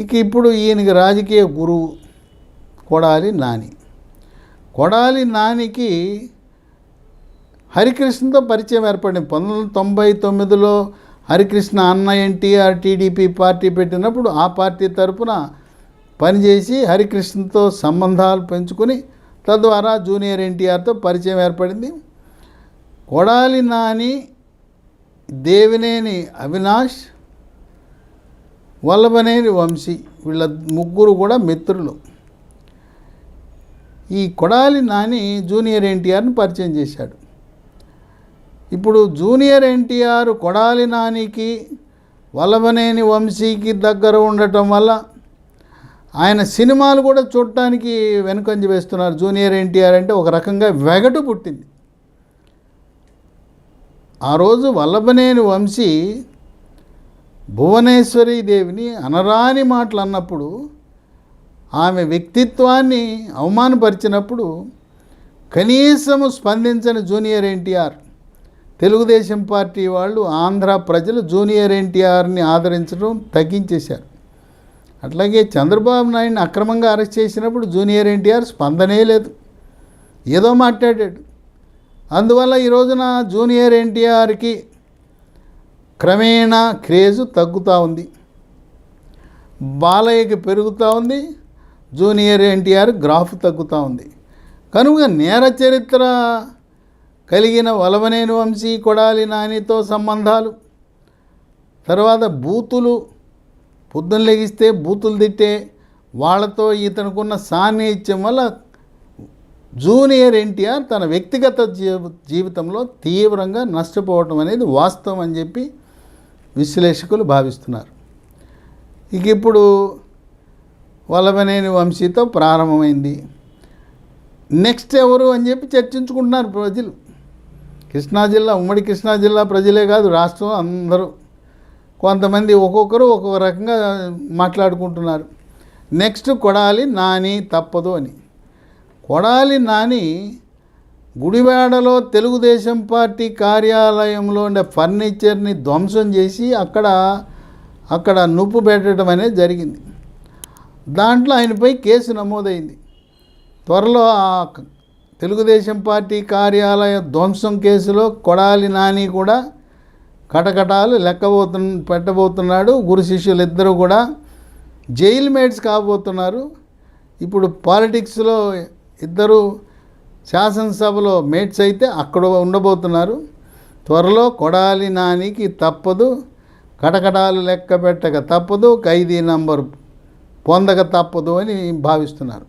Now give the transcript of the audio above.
ఇక ఇప్పుడు ఈయనకి రాజకీయ గురువు కొడాలి నాని. కొడాలి నానికి హరికృష్ణతో పరిచయం ఏర్పడింది. 1999లో హరికృష్ణ అన్న ఎన్టీఆర్ టీడీపీ పార్టీ పెట్టినప్పుడు ఆ పార్టీ తరపున పనిచేసి హరికృష్ణతో సంబంధాలు పెంచుకుని తద్వారా జూనియర్ ఎన్టీఆర్తో పరిచయం ఏర్పడింది. కొడాలి నాని, దేవినేని అవినాష్, వల్లభనేని వంశీ వీళ్ళ ముగ్గురు కూడా మిత్రులు. ఈ కొడాలి నాని జూనియర్ ఎన్టీఆర్ని పరిచయం చేశాడు. ఇప్పుడు జూనియర్ ఎన్టీఆర్ కొడాలి నానికి, వల్లభనేని వంశీకి దగ్గర ఉండటం వల్ల ఆయన సినిమాలు కూడా చూడటానికి వెనుకంజ వేస్తున్నారు. జూనియర్ ఎన్టీఆర్ అంటే ఒక రకంగా వెగటు పుట్టింది. ఆ రోజు వల్లభనేని వంశీ భువనేశ్వరీ దేవిని అనరాని మాటలు అన్నప్పుడు, ఆమె వ్యక్తిత్వాన్ని అవమానపరిచినప్పుడు కనీసము స్పందించని జూనియర్ ఎన్టీఆర్, తెలుగుదేశం పార్టీ వాళ్ళు, ఆంధ్ర ప్రజలు జూనియర్ ఎన్టీఆర్ని ఆదరించడం తగ్గించేశారు. అట్లాగే చంద్రబాబు నాయుడిని అక్రమంగా అరెస్ట్ చేసినప్పుడు జూనియర్ ఎన్టీఆర్ స్పందనే లేదు, ఏదో మాట్లాడాడు. అందువల్ల ఈ రోజున జూనియర్ ఎన్టీఆర్కి క్రమేణా క్రేజు తగ్గుతూ ఉంది, బాలయ్యకి పెరుగుతూ ఉంది, జూనియర్ ఎన్టీఆర్ గ్రాఫ్ తగ్గుతూ ఉంది. కనుక నేర చరిత్ర కలిగిన వల్లభనేని వంశీ, కొడాలి నానితో సంబంధాలు, తర్వాత బూతులు, పొద్దున్న లెగిస్తే బూతులు తిట్టే వాళ్ళతో ఇతనుకున్న సాన్నిహిత్యం వల్ల జూనియర్ ఎన్టీఆర్ తన వ్యక్తిగత జీవితంలో తీవ్రంగా నష్టపోవటం అనేది వాస్తవం అని చెప్పి విశ్లేషకులు భావిస్తున్నారు. ఇక ఇప్పుడు వల్లభనేని వంశీతో ప్రారంభమైంది. నెక్స్ట్ ఎవరు అని చెప్పి చర్చించుకుంటున్నారు ప్రజలు. కృష్ణా జిల్లా, ఉమ్మడి కృష్ణా జిల్లా ప్రజలే కాదు, రాష్ట్రం అందరూ కొంతమంది ఒక్కొక్కరు ఒక్కొక్క రకంగా మాట్లాడుకుంటున్నారు. నెక్స్ట్ కొడాలి నాని తప్పదు అని. కొడాలి నాని గుడివాడలో తెలుగుదేశం పార్టీ కార్యాలయంలో ఉండే ఫర్నిచర్ని ధ్వంసం చేసి అక్కడ నుప్పు పెట్టడం అనేది జరిగింది. దాంట్లో ఆయనపై కేసు నమోదైంది. త్వరలో ఆ తెలుగుదేశం పార్టీ కార్యాలయ ధ్వంసం కేసులో కొడాలి నాని కూడా కటకటాలు పెట్టబోతున్నాడు. గురు శిష్యులు ఇద్దరు కూడా జైలు మేట్స్ కాబోతున్నారు. ఇప్పుడు పాలిటిక్స్లో ఇద్దరు శాసనసభలో మేట్స్ అయితే అక్కడ ఉండబోతున్నారు. త్వరలో కొడాలి నానికి తప్పదు, కటకటాలు లెక్క పెట్టక తప్పదు, ఖైదీ నంబరు పొందక తప్పదు అని భావిస్తున్నారు.